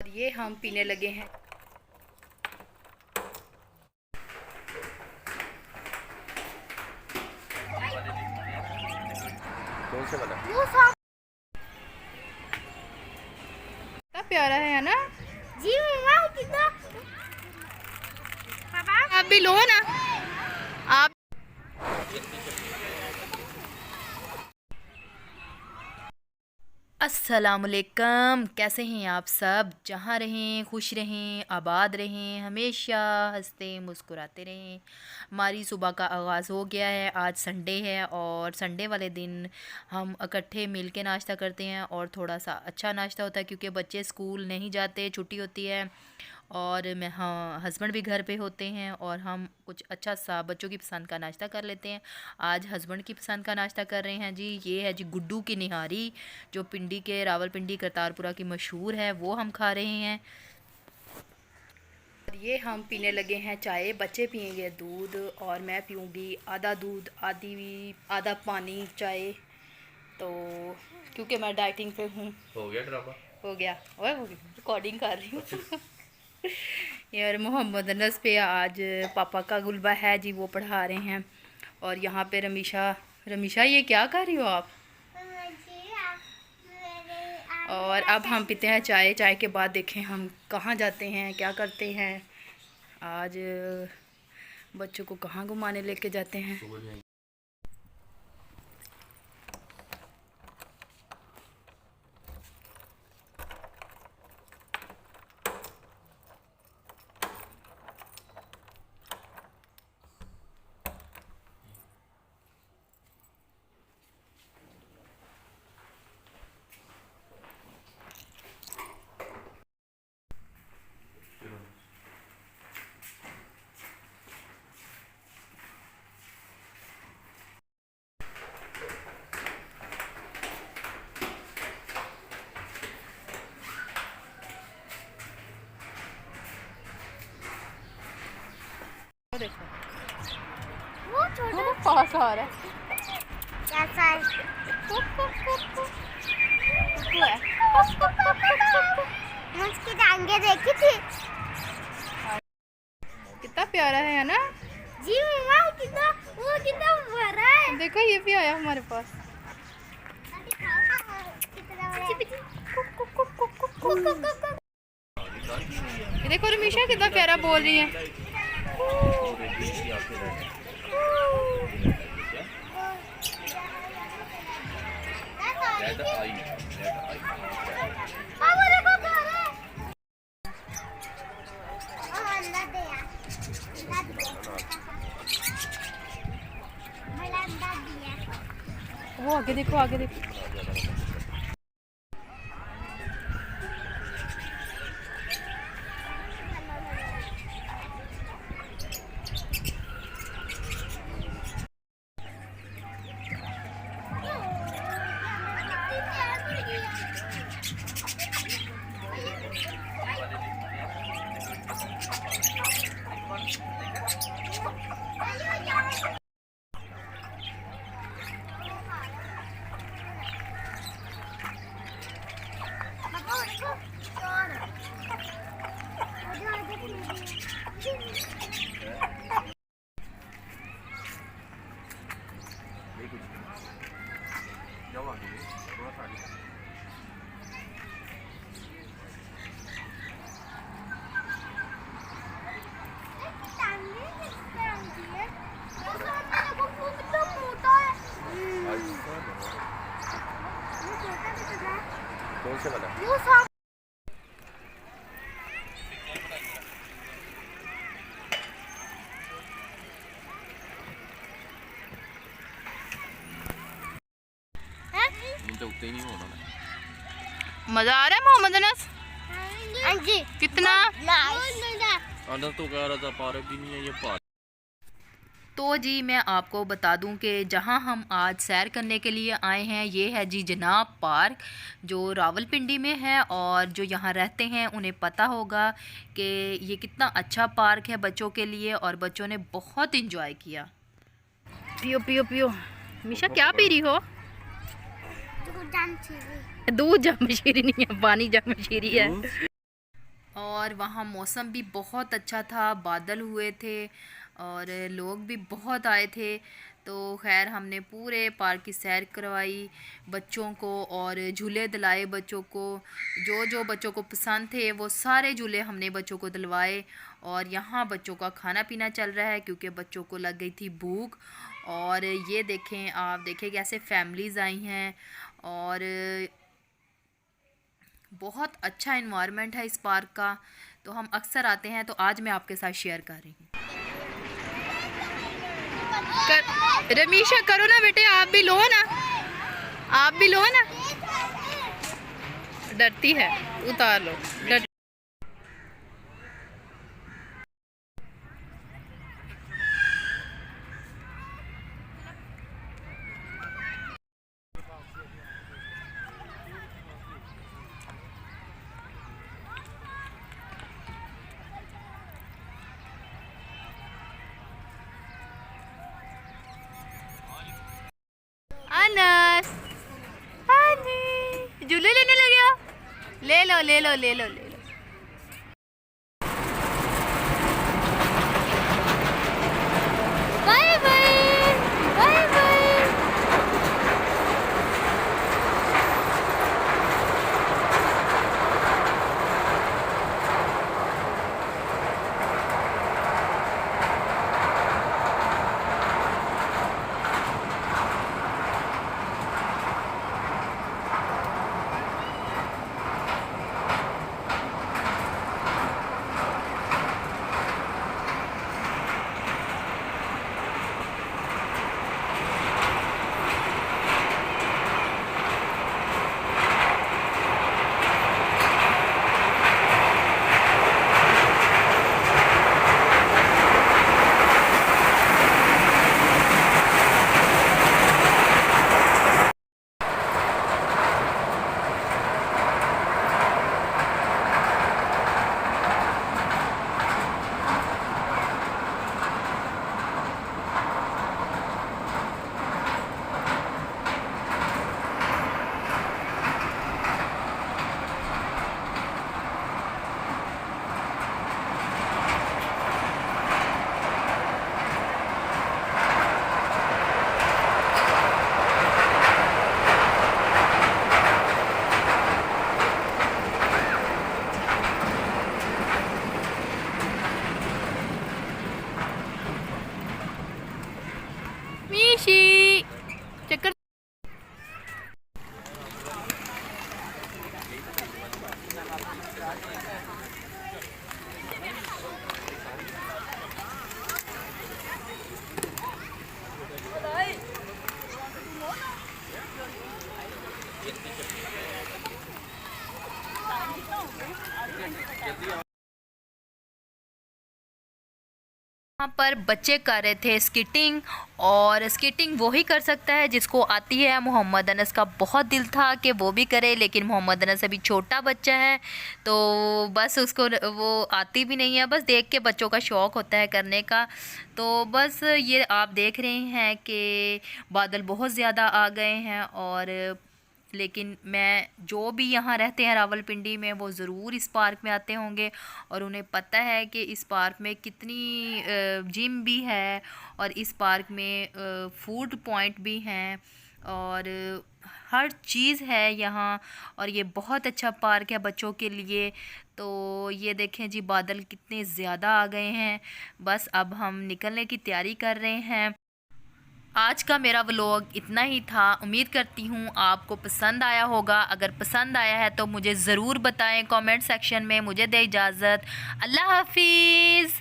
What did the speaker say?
और ये हम पीने लगे हैं। कौन से वाला? कितना प्यारा है ना जी मम्मा कितना पापा आप भी लो ना आप। अस्सलामुअलैकुम, कैसे हैं आप सब? जहाँ रहें खुश रहें, आबाद रहें, हमेशा हंसते मुस्कुराते रहें। हमारी सुबह का आगाज़ हो गया है। आज संडे है और संडे वाले दिन हम इकट्ठे मिल के नाश्ता करते हैं और थोड़ा सा अच्छा नाश्ता होता है क्योंकि बच्चे स्कूल नहीं जाते, छुट्टी होती है और मैं हाँ हस्बैंड भी घर पे होते हैं और हम कुछ अच्छा सा बच्चों की पसंद का नाश्ता कर लेते हैं। आज हस्बैंड की पसंद का नाश्ता कर रहे हैं जी। ये है जी गुड्डू की निहारी, जो पिंडी के रावलपिंडी करतारपुरा की मशहूर है, वो हम खा रहे हैं। और ये हम पीने लगे हैं चाय। बच्चे पियेंगे दूध और मैं पीऊँगी आधा दूध आधा पानी चाय। तो क्योंकि मैं डाइटिंग पे हूँ। हो गया ड्रामा? हो गया ओए, हो गया, रिकॉर्डिंग कर रही हूँ। यार मोहम्मद अनस पे आज पापा का गुलबा है जी, वो पढ़ा रहे हैं। और यहाँ पे रमीशा ये क्या कर रही हो आप? और अब हम पीते हैं चाय। चाय के बाद देखें हम कहाँ जाते हैं, क्या करते हैं। आज बच्चों को कहाँ घुमाने लेके जाते हैं। देखो वो छोटा वो पास आ रहा है। कैसा है? कुकू है। उसकी टांगे देखी थी? कितना प्यारा है ना जी मम्मा कितना बड़ा है। देखो ये भी आया हमारे पास। ये देखो रमीशा कितना प्यारा बोल रही है। वो आगे देखो, आगे देखो। कौन से वाला? तो उतना ही नहीं होना। मजा आ रहा है मोहम्मद अनस? हाँ जी। कितना अंदर तो कह रहा था पार्क भी नहीं है ये पार्क। तो जी मैं आपको बता दूं कि जहां हम आज सैर करने के लिए आए हैं, ये है जी जनाब पार्क, जो रावलपिंडी में है। और जो यहाँ रहते हैं उन्हें पता होगा कि ये कितना अच्छा पार्क है बच्चों के लिए, और बच्चों ने बहुत इंजॉय किया। पियो पियो पियो। मिशा क्या पी रही हो? दूध जमशीरी नहीं है, पानी जमशीरी है। और वहाँ मौसम भी बहुत अच्छा था, बादल हुए थे और लोग भी बहुत आए थे। तो खैर हमने पूरे पार्क की सैर करवाई बच्चों को और झूले दिलाए बच्चों को। जो जो बच्चों को पसंद थे वो सारे झूले हमने बच्चों को दिलवाए। और यहाँ बच्चों का खाना पीना चल रहा है क्योंकि बच्चों को लग गई थी भूख। और ये देखें, आप देखें कैसे फैमिलीज़ आई हैं और बहुत अच्छा इन्वायरमेंट है इस पार्क का। तो हम अक्सर आते हैं, तो आज मैं आपके साथ शेयर कर रही हूँ। रमीशा करो ना बेटे, आप भी लो ना, आप भी लो ना। डरती है, उतार लो। अनस, हानी झूले लेने लगे हो? ले लो ले लो ले लो ले लो। Bye bye bye bye. मीशी चक्कर। यहाँ पर बच्चे कर रहे थे स्केटिंग, और स्केटिंग वो ही कर सकता है जिसको आती है। मोहम्मद अनस का बहुत दिल था कि वो भी करे, लेकिन मोहम्मद अनस अभी छोटा बच्चा है तो बस उसको वो आती भी नहीं है। बस देख के बच्चों का शौक़ होता है करने का। तो बस ये आप देख रहे हैं कि बादल बहुत ज़्यादा आ गए हैं, और लेकिन मैं जो भी यहाँ रहते हैं रावलपिंडी में वो ज़रूर इस पार्क में आते होंगे और उन्हें पता है कि इस पार्क में कितनी जिम भी है और इस पार्क में फूड पॉइंट भी हैं और हर चीज़ है यहाँ। और ये बहुत अच्छा पार्क है बच्चों के लिए। तो ये देखें जी, बादल कितने ज़्यादा आ गए हैं। बस अब हम निकलने की तैयारी कर रहे हैं। आज का मेरा व्लॉग इतना ही था। उम्मीद करती हूँ आपको पसंद आया होगा। अगर पसंद आया है तो मुझे ज़रूर बताएं कमेंट सेक्शन में। मुझे दे इजाज़त। अल्लाह हाफिज़।